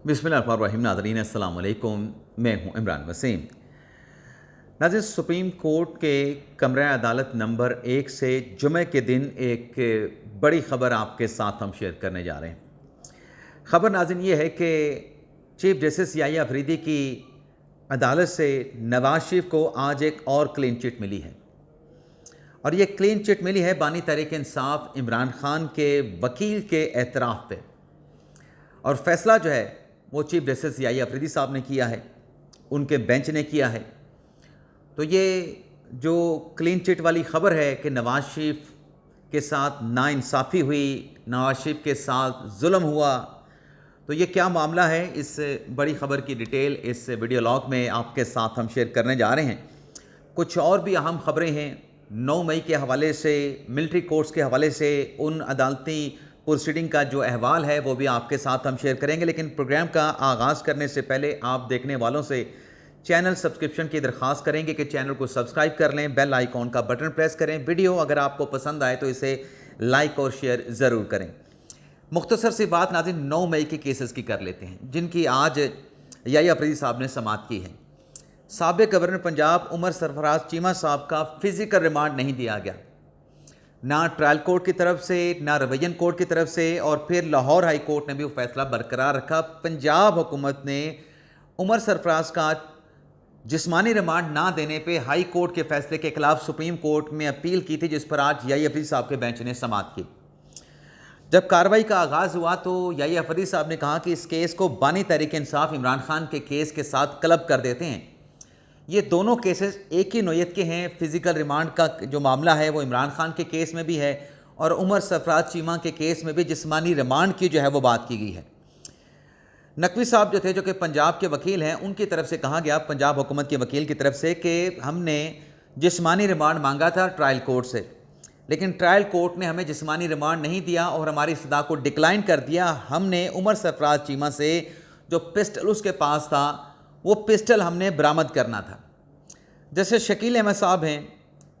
बिस्मिल्लाहिर्रहमानिर्रहीम। नाज़रीन अस्सलाम वालेकुम, मैं हूं इमरान वसीम। नाज़रीन, सुप्रीम कोर्ट के कमरा अदालत नंबर 1 से जुमे के दिन एक बड़ी ख़बर आपके साथ हम शेयर करने जा रहे हैं। ख़बर नाज़रीन ये है कि चीफ जस्टिस याहिया अफरीदी की अदालत से नवाज शरीफ को आज एक और क्लीन चिट मिली है, और ये क्लीन चिट मिली है बानी तहरीक इंसाफ इमरान खान के वकील के एतराफ़ पे। और फ़ैसला जो है वो चीफ जस्टिस याहिया अफरीदी साहब ने किया है, उनके बेंच ने किया है। तो ये जो क्लीन चिट वाली ख़बर है कि नवाज शरीफ के साथ नाइंसाफ़ी हुई, नवाज शरीफ के साथ जुल्म हुआ, तो ये क्या मामला है, इस बड़ी ख़बर की डिटेल इस वीडियो लॉग में आपके साथ हम शेयर करने जा रहे हैं। कुछ और भी अहम ख़बरें हैं 9 मई के हवाले से, मिलिट्री कोर्ट्स के हवाले से, उन अदालती प्रोसीडिंग का जो अहवाल है वो भी आपके साथ हम शेयर करेंगे। लेकिन प्रोग्राम का आगाज़ करने से पहले आप देखने वालों से चैनल सब्सक्रिप्शन की दरख्वास्त करेंगे कि चैनल को सब्सक्राइब कर लें, बेल आइकॉन का बटन प्रेस करें। वीडियो अगर आपको पसंद आए तो इसे लाइक और शेयर ज़रूर करें। मुख्तसर सी बात नाज़रीन 9 मई के केसेस की कर लेते हैं, जिनकी आज याहिया अफरीदी साहब ने समाअत की है। साबिक़ गवर्नर पंजाब उमर सरफराज चीमा साहब का फ़िज़िकल रिमांड नहीं दिया गया, ना ट्रायल कोर्ट की तरफ से, ना रवैयन कोर्ट की तरफ से, और फिर लाहौर हाई कोर्ट ने भी वो फैसला बरकरार रखा। पंजाब हुकूमत ने उमर सरफराज का जिस्मानी रिमांड ना देने पे हाई कोर्ट के फैसले के खिलाफ सुप्रीम कोर्ट में अपील की थी, जिस पर आज याहिया अफरीदी साहब के बेंच ने समाअत की। जब कार्रवाई का आगाज़ हुआ तो याहिया अफरीदी साहब ने कहा कि इस केस को बानी तहरीक इंसाफ इमरान खान के केस के साथ क्लब कर देते हैं। ये दोनों केसेस एक ही नोयत के हैं। फ़िज़िकल रिमांड का जो मामला है वो इमरान खान के केस में भी है, और उमर सरफराज चीमा के केस में भी जिस्मानी रिमांड की जो है वो बात की गई है। नकवी साहब जो थे, जो कि पंजाब के वकील हैं, उनकी तरफ से कहा गया, पंजाब हुकूमत के वकील की तरफ से, कि हमने जिस्मानी रिमांड मांगा था ट्रायल कोर्ट से, लेकिन ट्रायल कोर्ट ने हमें जिस्मानी रिमांड नहीं दिया और हमारी सदा को डिक्लाइन कर दिया। हमने उमर सरफराज चीमा से जो पिस्टल उसके पास था वो पिस्टल हमने बरामद करना था। जैसे शकील अहमद साहब हैं,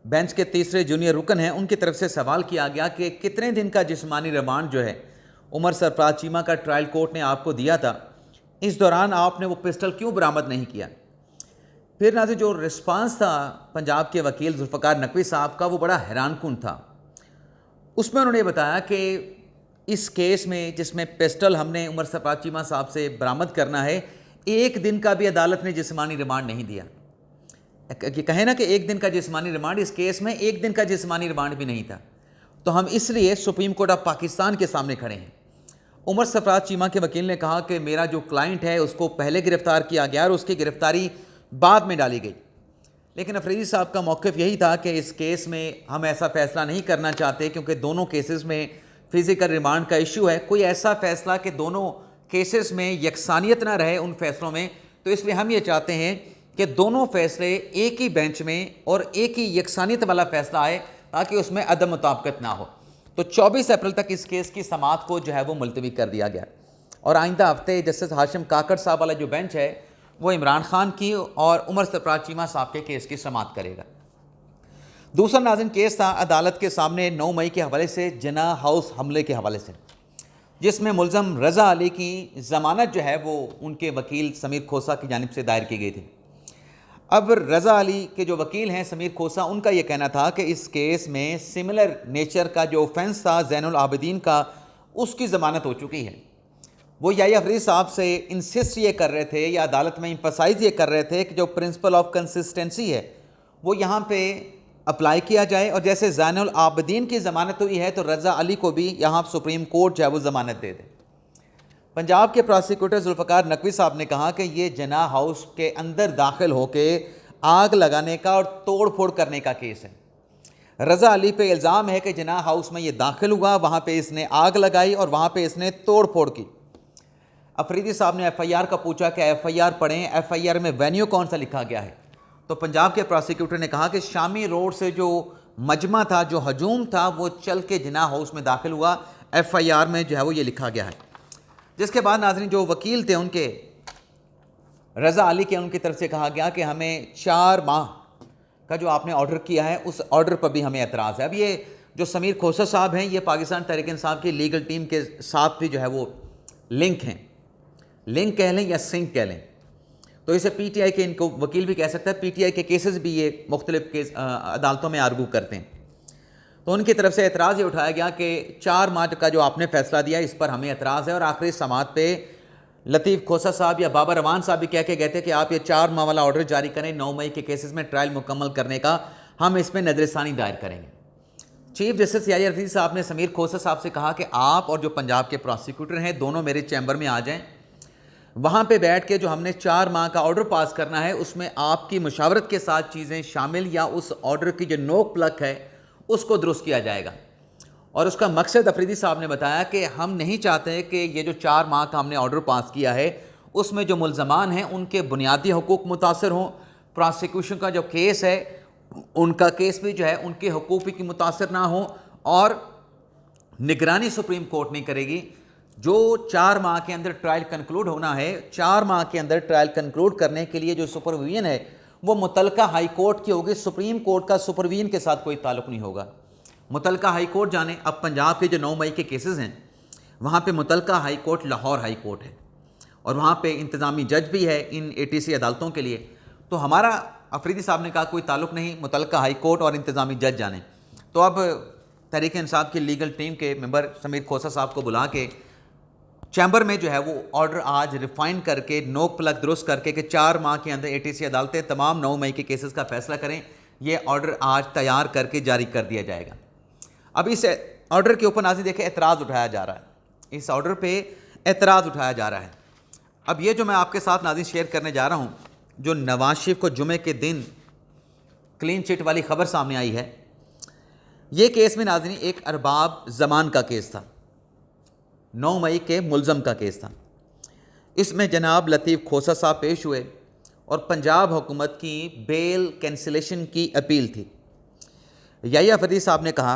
बेंच के तीसरे जूनियर रुकन हैं, उनकी तरफ से सवाल किया गया कि कितने दिन का जिस्मानी रिमांड जो है उमर सरफराज चीमा का ट्रायल कोर्ट ने आपको दिया था, इस दौरान आपने वो पिस्टल क्यों बरामद नहीं किया। फिर नाज़रीन जो रिस्पांस था पंजाब के वकील जुल्फ़िकार नकवी साहब का, वो बड़ा हैरानकुन था। उसमें उन्होंने बताया कि इस केस में जिसमें पिस्टल हमने उमर सरफराज चीमा साहब से बरामद करना है, एक दिन का भी अदालत ने जिस्मानी रिमांड नहीं दिया। कहें ना कि एक दिन का जिस्मानी रिमांड, इस केस में एक दिन का जिस्मानी रिमांड भी नहीं था। तो हम इसलिए सुप्रीम कोर्ट ऑफ पाकिस्तान के सामने खड़े हैं। उमर सरफराज चीमा के वकील ने कहा कि मेरा जो क्लाइंट है उसको पहले गिरफ्तार किया गया और उसकी गिरफ्तारी बाद में डाली गई, लेकिन अफरीदी साहब का मौक़िफ़ यही था कि इस केस में हम ऐसा फ़ैसला नहीं करना चाहते, क्योंकि दोनों केसेस में फ़िज़िकल रिमांड का इशू है। कोई ऐसा फ़ैसला कि दोनों केसेस में यकसानियत ना रहे उन फैसलों में, तो इसलिए हम ये चाहते हैं कि दोनों फैसले एक ही बेंच में और एक ही यकसानियत वाला फैसला आए, ताकि उसमें अदम मुताबिकत ना हो। तो 24 अप्रैल तक इस केस की समाअत को जो है वो मुलतवी कर दिया गया, और आइंदा हफ्ते जस्टिस हाशिम काकड़ साहब वाला जो बेंच है वो इमरान खान की और उमर सरफराज चीमा साहब के केस की समाअत करेगा। दूसरा नाज़रीन केस था अदालत के सामने 9 मई के हवाले से, जिन्ना हाउस हमले के हवाले से, जिसमें मुल्ज़म रज़ा अली की ज़मानत जो है वो उनके वकील समीर खोसा की जानिब से दायर की गई थी। अब रज़ा अली के जो वकील हैं समीर खोसा, उनका ये कहना था कि इस केस में सिमिलर नेचर का जो ऑफेंस था ज़ैनुल आबिदीन का, उसकी ज़मानत हो चुकी है। वो याहिया अफरीदी साहब से इंसिस्ट ये कर रहे थे, या अदालत में एम्फसाइज़ ये कर रहे थे कि जो प्रिंसिपल ऑफ कंसिस्टेंसी है वो यहाँ पे अप्लाई किया जाए, और जैसे ज़ैनुल आबिदीन की ज़मानत हुई है तो रज़ा अली को भी यहाँ सुप्रीम कोर्ट जो है वो ज़मानत दे दे। पंजाब के प्रोसिक्यूटर जुल्फ़िकार नकवी साहब ने कहा कि ये जिन्ना हाउस के अंदर दाखिल होके आग लगाने का और तोड़ फोड़ करने का केस है। रज़ा अली पे इल्ज़ाम है कि जिन्ना हाउस में ये दाखिल हुआ, वहाँ पे इसने आग लगाई और वहाँ पे इसने तोड़ फोड़ की। अफरीदी साहब ने FIR का पूछा कि FIR पढ़ें, FIR में वेन्यू कौन सा लिखा गया है। तो पंजाब के प्रोसिक्यूटर ने कहा कि शामी रोड से जो मजमा था, जो हजूम था, वो चल के जिन्ना हाउस में दाखिल हुआ, FIR में जो है वो ये लिखा गया है। जिसके बाद नाज़रीन जो वकील थे उनके, रज़ा अली के, उनकी तरफ से कहा गया कि हमें 4 माह का जो आपने ऑर्डर किया है उस ऑर्डर पर भी हमें एतराज़ है। अब ये जो समीर खोसा साहब हैं, ये पाकिस्तान तहरीक इंसाफ की लीगल टीम के साथ भी जो है वो लिंक हैं। लिंक कह लें या सिंक कह लें। तो इसे पीटीआई के इनको वकील भी कह सकता है, पीटीआई के केसेस भी ये मुख्तलिफ केस अदालतों में आर्गू करते हैं। तो उनकी तरफ से एतराज़ ये उठाया गया कि 4 माह का जो आपने फैसला दिया इस पर हमें एतराज़ है। और आखिरी समाअत पे लतीफ़ खोसा साहब या बाबर रवान साहब भी कह के गए थे कि आप ये 4 माह वाला ऑर्डर जारी करें, 9 मई के केसेस में ट्रायल मुकम्मल करने का हम इसमें नजरसानी दायर करेंगे। चीफ जस्टिस याहिया रफ़ीक साहब ने समीर खोसा साहब से कहा कि आप और जो पंजाब के प्रोसिक्यूटर हैं दोनों मेरे चैम्बर में आ जाएं, वहाँ पे बैठ के जो हमने 4 माह का ऑर्डर पास करना है उसमें आपकी मुशावरत के साथ चीज़ें शामिल या उस ऑर्डर की जो नोक प्लक है उसको दुरुस्त किया जाएगा। और उसका मकसद अफरीदी साहब ने बताया कि हम नहीं चाहते कि ये जो 4 माह का हमने ऑर्डर पास किया है उसमें जो मुल्ज़मान हैं उनके बुनियादी हकूक़ मुतासर हों, प्रोसिक्यूशन का जो केस है उनका केस भी जो है उनके हकूक़ की मुतासर ना हो, और निगरानी सुप्रीम कोर्ट नहीं करेगी। जो 4 माह के अंदर ट्रायल कंक्लूड होना है, 4 माह के अंदर ट्रायल कंक्लूड करने के लिए जो सुपरविजन है वो मुतलका हाई कोर्ट की होगी। सुप्रीम कोर्ट का सुपरविजन के साथ कोई ताल्लुक़ नहीं होगा। मुतलका हाई कोर्ट जाने, अब पंजाब के जो 9 मई के केसेस हैं वहाँ पे मुतलका high court Lahore high court है और वहाँ पे इंतज़ामी जज भी है इन एटीसी अदालतों के लिए। तो हमारा अफरीदी साहब ने कहा कोई ताल्लुक़ नहीं, मुतलका हाई कोर्ट और इंतज़ामी जज जाने। तो अब तहरीक इंसाफ की लीगल टीम के मेंबर समीर खोसा साहब को बुला के चैम्बर में जो है वो ऑर्डर आज रिफाइन करके नोक प्लक दुरुस्त करके कि 4 माह के अंदर एटीसी अदालतें तमाम 9 मई के केसेस का फैसला करें, ये ऑर्डर आज तैयार करके जारी कर दिया जाएगा। अब इस ऑर्डर के ऊपर नाज़रीन देखें एतराज़ उठाया जा रहा है, इस ऑर्डर पे एतराज़ उठाया जा रहा है। अब ये जो मैं आपके साथ नाज़रीन शेयर करने जा रहा हूँ, जो नवाज शरीफ को जुमे के दिन क्लीन चिट वाली खबर सामने आई है, ये केस में नाज़रीन एक अरबाब ज़मान का केस था, 9 मई के मुलज़म का केस था। इसमें जनाब लतीफ़ खोसा साहब पेश हुए और पंजाब हुकूमत की बेल कैंसिलेशन की अपील थी। याहिया फरीदी साहब ने कहा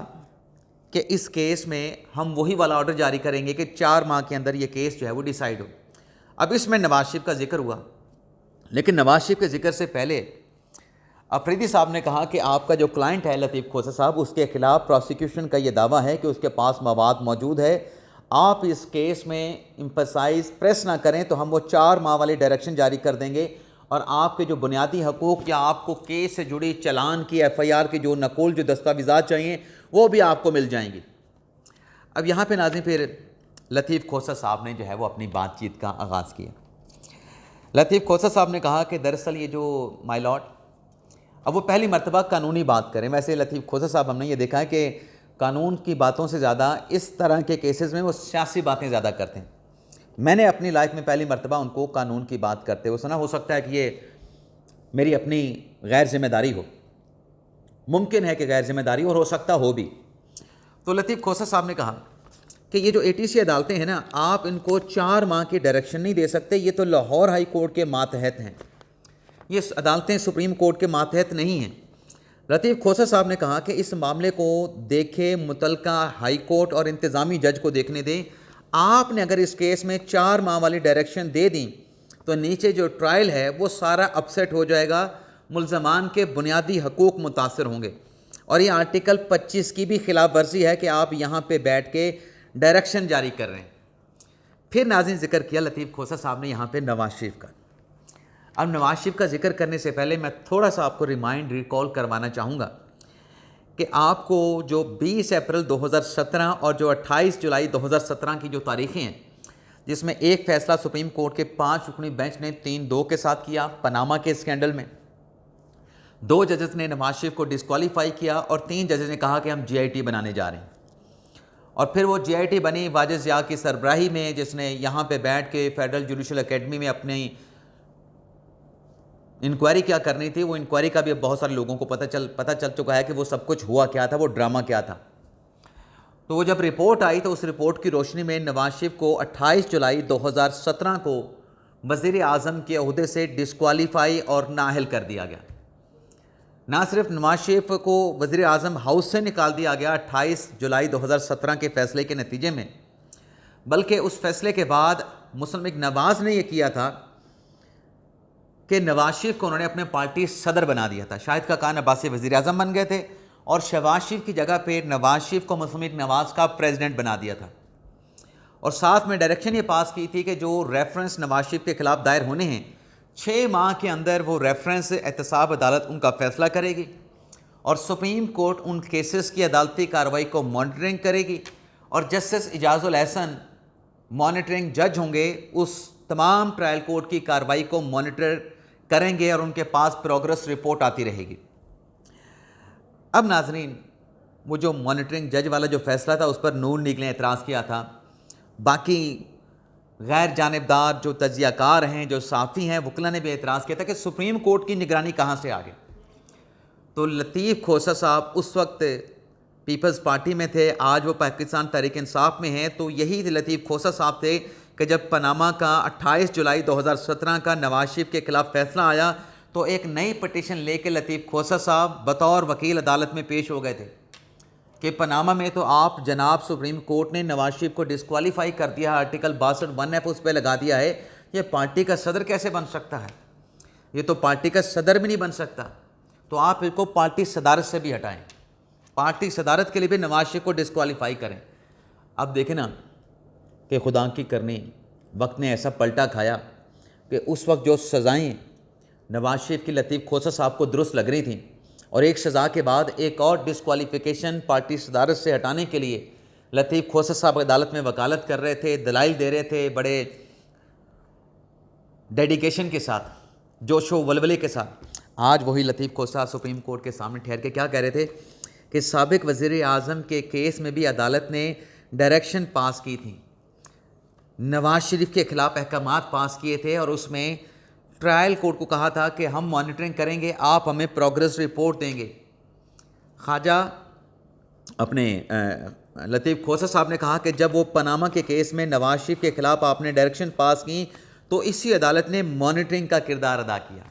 कि इस केस में हम वही वाला ऑर्डर जारी करेंगे कि 4 माह के अंदर ये केस जो है वो डिसाइड हो। अब इसमें नवाज शरीफ का जिक्र हुआ, लेकिन नवाज शरीफ के जिक्र से पहले अफरीदी साहब ने कहा कि आपका जो क्लाइंट है लतीफ़ खोसा साहब, उसके खिलाफ प्रोसिक्यूशन का ये दावा है कि उसके पास मवाद मौजूद है। आप इस केस में एम्फसाइज प्रेस ना करें तो हम वो 4 माह वाली डायरेक्शन जारी कर देंगे और आपके जो बुनियादी हकूक़ या आपको केस से जुड़ी चालान की FIR की जो नकुल जो दस्तावेज़ात चाहिए वो भी आपको मिल जाएंगी। अब यहाँ पे नाज़रीन फिर लतीफ़ खोसा साहब ने जो है वो अपनी बातचीत का आगाज़ किया। लतीफ़ खोसा साहब ने कहा कि दरअसल ये जो माय लॉर्ड, अब वो पहली मरतबा कानूनी बात करें। वैसे लतीफ़ खोसा साहब हमने ये देखा है कि कानून की बातों से ज़्यादा इस तरह के केसेस में वो सियासी बातें ज़्यादा करते हैं। मैंने अपनी लाइफ में पहली मरतबा उनको कानून की बात करते हुए सुना। हो सकता है कि ये मेरी अपनी गैर जिम्मेदारी हो, मुमकिन है कि गैर जिम्मेदारी और हो सकता हो भी। तो लतीफ़ खोसा साहब ने कहा कि ये जो ATC अदालतें हैं ना, आप इनको 4 माह की डायरेक्शन नहीं दे सकते, ये तो लाहौर हाई कोर्ट के मातहत हैं, ये अदालतें सुप्रीम कोर्ट के मातहत नहीं हैं। लतीफ़ खोसा साहब ने कहा कि इस मामले को देखे मुतलका हाई कोर्ट और इंतज़ामी जज को देखने दें। आपने अगर इस केस में 4 माह वाली डायरेक्शन दे दी तो नीचे जो ट्रायल है वो सारा अपसेट हो जाएगा, मुल्ज़मान के बुनियादी हकूक़ मुतासर होंगे और ये आर्टिकल 25 की भी खिलाफ वर्जी है कि आप यहाँ पे बैठ के डायरेक्शन जारी कर रहे हैं। फिर नाज़रीन जिक्र किया लतीफ़ खोसा साहब ने यहाँ पे नवाज शरीफ का। अब नवाज शरीफ का जिक्र करने से पहले मैं थोड़ा सा आपको रिकॉल करवाना चाहूँगा कि आपको जो 20 अप्रैल 2017 और जो 28 जुलाई 2017 की जो तारीखें हैं, जिसमें एक फ़ैसला सुप्रीम कोर्ट के 5 रुकनी बेंच ने 3-2 के साथ किया पनामा के स्कैंडल में, 2 जजेस ने नवाज शरीफ को डिस्क्वालीफाई किया और 3 जजेस ने कहा कि हम GIT बनाने जा रहे हैं। और फिर वो GIT बनी वाजिद ज़िया की सरबराही में, जिसने यहाँ पे बैठ के फेडरल जुडिशल एकेडमी में अपनी इंक्वायरी क्या करनी थी। वो इंक्वायरी का भी अब बहुत सारे लोगों को पता चल चुका है कि वो सब कुछ हुआ क्या था, वो ड्रामा क्या था। तो वो जब रिपोर्ट आई तो उस रिपोर्ट की रोशनी में नवाज शरीफ को 28 जुलाई 2017 को वज़ीर आज़म के ओहदे से डिस्क्वालीफाई और नाअहल कर दिया गया। ना सिर्फ नवाज शरीफ को वज़ीर आज़म हाउस से निकाल दिया गया 28 जुलाई 2017 के फ़ैसले के नतीजे में, बल्कि उस फैसले के बाद मुस्लिम लीग नवाज़ ने यह किया था कि नवाज शरीफ को उन्होंने अपने पार्टी सदर बना दिया था। शाहिद खाकान अब्बासी वज़ीर आज़म बन गए थे और शहबाज शरीफ की जगह पे नवाज शरीफ को मुस्लिम लीग नवाज़ का प्रेसिडेंट बना दिया था। और साथ में डायरेक्शन ये पास की थी कि जो रेफरेंस नवाज शरीफ के ख़िलाफ़ दायर होने हैं 6 माह के अंदर वो रेफरेंस एहतसाब अदालत उनका फ़ैसला करेगी और सुप्रीम कोर्ट उन केसेस की अदालती कार्रवाई को मॉनिटरिंग करेगी और जस्टिस इजाज़ुल एहसन मॉनिटरिंग जज होंगे, उस तमाम ट्रायल कोर्ट की कार्रवाई को मॉनिटर करेंगे और उनके पास प्रोग्रेस रिपोर्ट आती रहेगी। अब नाजरीन, वो जो मॉनिटरिंग जज वाला जो फ़ैसला था उस पर नून लीग ने एतराज़ किया था। बाकी गैर जानिबदार जो तजियाकार हैं, जो साफ़ी हैं, वकला ने भी एतराज़ किया था कि सुप्रीम कोर्ट की निगरानी कहाँ से आ गई। तो लतीफ़ खोसा साहब उस वक्त पीपल्स पार्टी में थे, आज वो पाकिस्तान तहरीक इंसाफ में हैं। तो यही लतीफ़ खोसा साहब थे कि जब पनामा का 28 जुलाई 2017 का नवाज शरीफ के ख़िलाफ़ फ़ैसला आया तो एक नई पटिशन लेके लतीफ़ खोसा साहब बतौर वकील अदालत में पेश हो गए थे कि पनामा में तो आप जनाब सुप्रीम कोर्ट ने नवाज शरीफ को डिस्क्वालीफाई कर दिया, आर्टिकल 62(1)(f) उस पर लगा दिया है, ये पार्टी का सदर कैसे बन सकता है, ये तो पार्टी का सदर भी नहीं बन सकता, तो आप इसको पार्टी सदारत से भी हटाएं, पार्टी सदारत के लिए भी नवाज शरीफ को डिस्क्वालीफाई करें। अब देखें ना कि खुदा की करनी वक्त ने ऐसा पलटा खाया कि उस वक्त जो सज़ाएँ नवाज शरीफ की लतीफ़ खोसा साहब को दुरुस्त लग रही थी और एक सज़ा के बाद एक और डिस्क्वालिफिकेशन पार्टी सदारत से हटाने के लिए लतीफ़ खोसा साहब अदालत में वकालत कर रहे थे, दलाइल दे रहे थे, बड़े डेडिकेशन के साथ, जोशो वलवले के साथ। आज वही लतीफ़ खोसा सुप्रीम कोर्ट के सामने ठहर के क्या कह रहे थे कि साबिक़ वज़ीर आज़म के केस में भी अदालत ने डायरेक्शन पास की थी, नवाज शरीफ के ख़िलाफ़ अहकामात पास किए थे और उसमें ट्रायल कोर्ट को कहा था कि हम मॉनिटरिंग करेंगे, आप हमें प्रोग्रेस रिपोर्ट देंगे। ख्वाजा अपने लतीफ़ खोसा साहब ने कहा कि जब वो पनामा के केस में नवाज शरीफ के ख़िलाफ़ आपने डायरेक्शन पास की तो इसी अदालत ने मॉनिटरिंग का किरदार अदा किया।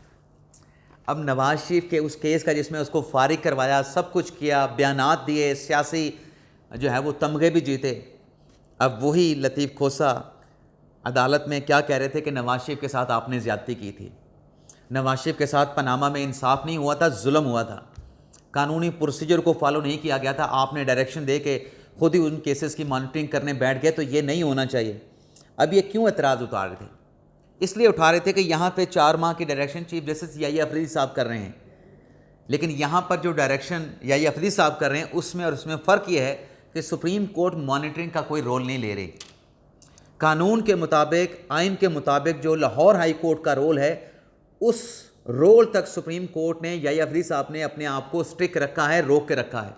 अब नवाज शरीफ के उस केस का जिसमें उसको फारिग करवाया, सब कुछ किया, बयानात दिए, सियासी जो है वो तमगे भी जीते, अब वही लतीफ़ खोसा अदालत में क्या कह रहे थे कि नवाज शरीफ के साथ आपने ज़्यादती की थी, नवाज शरीफ के साथ पनामा में इंसाफ नहीं हुआ था, जुल्म हुआ था, कानूनी प्रोसीजर को फॉलो नहीं किया गया था, आपने डायरेक्शन दे के खुद ही उन केसेस की मॉनिटरिंग करने बैठ गए, तो ये नहीं होना चाहिए। अब ये क्यों एतराज़ उतार रहे थे? इसलिए उठा रहे थे कि यहाँ पे 4 माह की direction chief justice Yahya Afridi साहब कर रहे हैं, लेकिन यहाँ पर जो डायरेक्शन याहिया अफरीदी साहब कर रहे हैं उसमें और उसमें फ़र्क ये है कि सुप्रीम कोर्ट मॉनिटरिंग का कोई रोल नहीं ले रही। कानून के मुताबिक, आइन के मुताबिक जो लाहौर हाई कोर्ट का रोल है, उस रोल तक सुप्रीम कोर्ट ने याहिया अफरीदी साहब ने अपने आप को स्ट्रिक रखा है, रोक के रखा है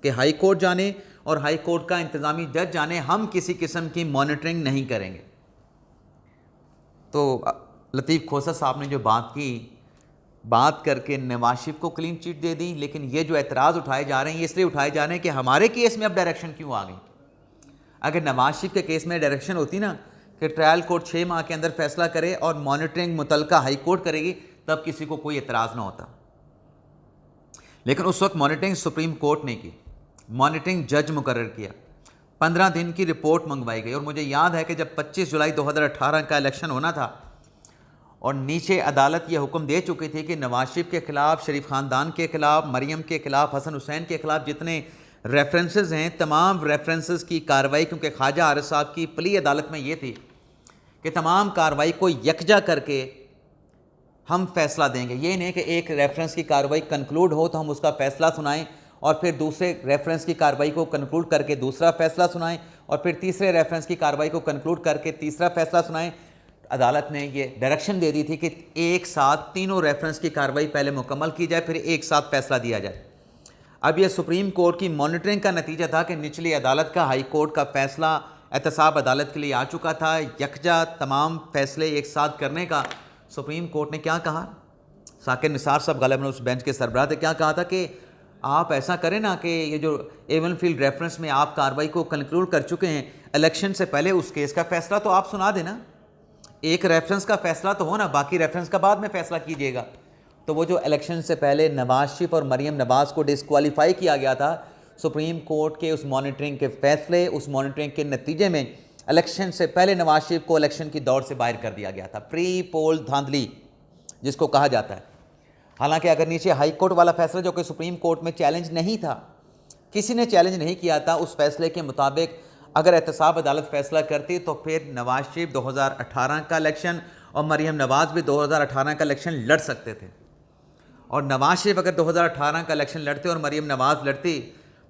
कि हाई कोर्ट जाने और हाई कोर्ट का इंतज़ामी जज जाने, हम किसी किस्म की मॉनिटरिंग नहीं करेंगे। तो लतीफ़ खोसा साहब ने जो बात करके नवाज शरीफ को क्लीन चिट दे दी, लेकिन ये जो एतराज़ उठाए जा रहे हैं ये इसलिए उठाए जा रहे हैं कि हमारे केस में अब डायरेक्शन क्यों आ गई। अगर नवाज शरीफ के केस में डायरेक्शन होती ना कि ट्रायल कोर्ट 6 माह के अंदर फैसला करे और मॉनिटरिंग मुतलका हाई कोर्ट करेगी, तब किसी को कोई एतराज़ ना होता, लेकिन उस वक्त मॉनिटरिंग सुप्रीम कोर्ट ने की, मॉनिटरिंग जज मुकर्रर किया, 15 दिन की रिपोर्ट मंगवाई गई। और मुझे याद है कि जब 25 जुलाई 2018 का इलेक्शन होना था और नीचे अदालत ये हुक्म दे चुकी थी कि नवाज शरीफ के ख़िलाफ़, शरीफ ख़ानदान के ख़िलाफ़, मरियम के ख़िलाफ़, हसन हुसैन के ख़िलाफ़ जितने रेफरेंसेस हैं, तमाम रेफरेंसेस की कार्रवाई, क्योंकि ख्वाजा आरिफ साहब की प्ली अदालत में ये थी कि तमाम कार्रवाई को यकजा करके हम फैसला देंगे। ये नहीं कि एक रेफरेंस की कार्रवाई कंक्लूड हो तो हम उसका फ़ैसला सुनाएं और फिर दूसरे रेफरेंस की कार्रवाई को कंक्लूड करके दूसरा फ़ैसला सुनाएं और फिर तीसरे रेफरेंस की कार्रवाई को कंक्लूड करके तीसरा फ़ैसला सुनाएं। अदालत ने ये डायरेक्शन दे दी थी कि एक साथ तीनों रेफरेंस की कार्रवाई पहले मुकम्मल की जाए, फिर एक साथ फैसला दिया जाए। अब यह सुप्रीम कोर्ट की मॉनिटरिंग का नतीजा था कि निचली अदालत का, हाई कोर्ट का फ़ैसला एहतसाब अदालत के लिए आ चुका था, यकजा तमाम फ़ैसले एक साथ करने का। सुप्रीम कोर्ट ने क्या कहा, साकिर निसार साहब ग़ालिबन उस बेंच के सरबराह थे, क्या कहा था कि आप ऐसा करें ना कि ये जो एवन फील्ड रेफरेंस में आप कार्रवाई को कंक्लूड कर चुके हैं, इलेक्शन से पहले उस केस का फ़ैसला तो आप सुना देना, एक रेफरेंस का फ़ैसला तो हो ना, बाकी रेफरेंस का बाद में फ़ैसला कीजिएगा। तो वो जो इलेक्शन से पहले नवाज शरीफ और मरियम नवाज़ को डिस्क्वालीफाई किया गया था, सुप्रीम कोर्ट के उस मॉनिटरिंग के फ़ैसले, उस मॉनिटरिंग के नतीजे में इलेक्शन से पहले नवाज शरीफ को इलेक्शन की दौड़ से बाहर कर दिया गया था। प्री पोल धांधली जिसको कहा जाता है। हालांकि अगर नीचे हाई कोर्ट वाला फैसला जो कि सुप्रीम कोर्ट में चैलेंज नहीं था, किसी ने चैलेंज नहीं किया था, उस फैसले के मुताबिक अगर एहतसाब अदालत फ़ैसला करती तो फिर नवाज शरीफ 2018 का इलेक्शन और मरीम नवाज़ भी 2018 का इलेक्शन लड़ सकते थे। और नवाज शरीफ अगर 2018 का इलेक्शन लड़ते और मरीम नवाज़ लड़ती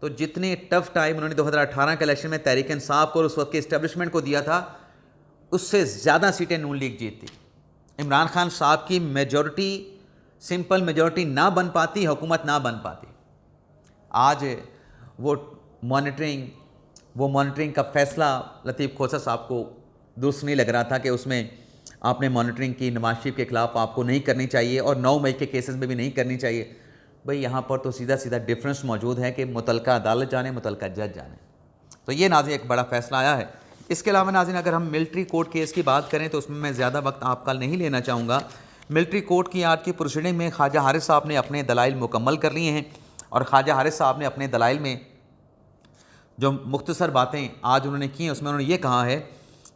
तो जितनी टफ टाइम उन्होंने 2018 के इलेक्शन में तहरीक इंसाफ को और उस वक्त के इस्टेब्लिशमेंट को दिया था, उससे ज़्यादा सीटें नून लीग जीतती। इमरान खान साहब की मेजॉरिटी, सिंपल मेजॉरिटी ना बन पाती, हुकूमत ना बन पाती। आज वो मॉनिटरिंग का फ़ैसला लतीफ़ खोसा साहब को दुरुस्त नहीं लग रहा था कि उसमें आपने मॉनिटरिंग की नवाज शरीफ के ख़िलाफ़ आपको नहीं करनी चाहिए और 9 मई के केसेस में भी नहीं करनी चाहिए। भाई यहाँ पर तो सीधा सीधा डिफरेंस मौजूद है कि मुतलका अदालत जाने, मुतलका जज जाने। तो ये नाज़रीन एक बड़ा फ़ैसला आया है। इसके अलावा नाज़रीन अगर हम मिलिट्री कोर्ट केस की बात करें तो उसमें मैं ज़्यादा वक्त आपका नहीं लेना चाहूँगा। मिलिट्री कोर्ट की आज की प्रोसीडिंग में ख्वाजा हारिस साहब ने अपने दलाइल मुकम्मल कर लिए हैं और ख्वाजा हारिस साहब ने अपने दलाइल में जो मुख्तसर बातें आज उन्होंने की हैं उसमें उन्होंने ये कहा है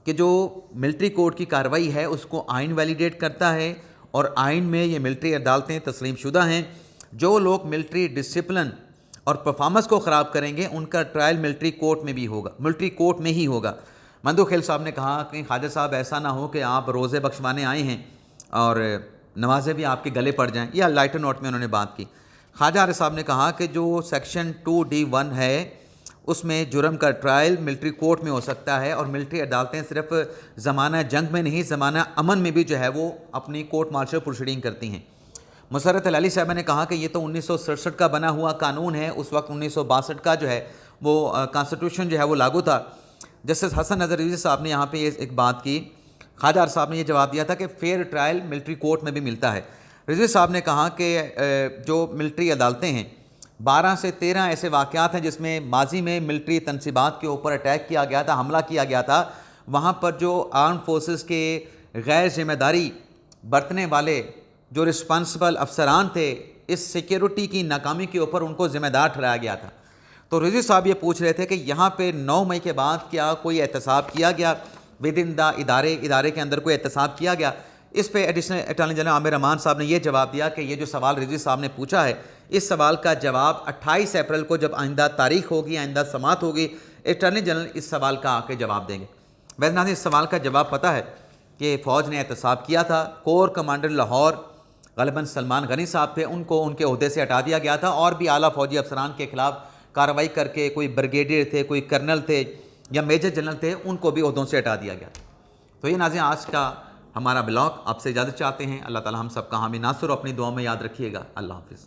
कि जो मिलिट्री कोर्ट की कार्रवाई है उसको आइन वैलिडेट करता है और आइन में ये मिलिट्री अदालतें तस्लीम शुदा हैं। जो लोग मिलिट्री डिसिप्लिन और परफॉर्मेंस को ख़राब करेंगे उनका ट्रायल मिलिट्री कोर्ट में भी होगा, मिलिट्री कोर्ट में ही होगा। मंदू खेल साहब ने कहा कि ख्वाजा साहब ऐसा ना हो कि आप रोज़े बख्शवाने आए हैं और नमाज़ें भी आपके गले पड़ जाएं। या लाइटर नोट में उन्होंने बात की। ख्वाजा हारिस साहब ने कहा कि जो सेक्शन 2D1 है उसमें जुर्म का ट्रायल मिलिट्री कोर्ट में हो सकता है और मिलिट्री अदालतें सिर्फ ज़माना जंग में नहीं, ज़माना अमन में भी जो है वो अपनी कोर्ट मार्शल प्रोसीडिंग करती हैं। मुसर्रत अली साहब ने कहा कि ये तो 1967 का बना हुआ कानून है, उस वक्त 1962 का जो है वो कॉन्स्टिट्यूशन जो है वो लागू था। जस्टिस हसन नज़र रिजवी साहब ने यहाँ पे एक बात की। ख्वाजा साहब ने ये जवाब दिया था कि फ़ेयर ट्रायल मिलिट्री कोर्ट में भी मिलता है। रिजवी साहब ने कहा कि जो मिलिट्री अदालतें हैं 12 से 13 ऐसे वाक़यात हैं जिसमें माजी में मिलिट्री तनसीबात के ऊपर अटैक किया गया था, हमला किया गया था। वहाँ पर जो आर्म फोर्सेस के गैर जिम्मेदारी बरतने वाले जो रिस्पॉन्सिबल अफसरान थे, इस सिक्योरिटी की नाकामी के ऊपर उनको ज़िम्मेदार ठहराया गया था। तो रिजवी साहब ये पूछ रहे थे कि यहाँ पे 9 मई के बाद क्या कोई एहतसाब किया गया, विद इन द इदारे के अंदर कोई एहतसाब किया गया? इस पे एडिशनल अटॉर्नी जनरल आमिर अमान साहब ने यह जवाब दिया कि ये जो सवाल रिजवी साहब ने पूछा है, इस सवाल का जवाब 28 अप्रैल को जब आइंदा तारीख होगी, आइंदा समात होगी, अटॉर्नी जनरल इस सवाल का आके जवाब देंगे। वैसे नाज़रीन इस सवाल का जवाब पता है कि फ़ौज ने एहतसाब किया था। कोर कमांडर लाहौर ग़ालिबन सलमान गनी साहब थे, उनको उनके ओहदे से हटा दिया गया था और भी आला फ़ौजी अफसरान के ख़िलाफ़ कार्रवाई करके कोई ब्रिगेडियर थे, कोई कर्नल थे या मेजर जनरल थे, उनको भी ओहदों से हटा दिया गया। तो ये नाज़रीन आज का हमारा ब्लॉग आपसे इजाज़त चाहते हैं। अल्लाह ताला हम सबका हामी नासर अपनी दुआ में याद रखिएगा। अल्लाह हाफ़िज़।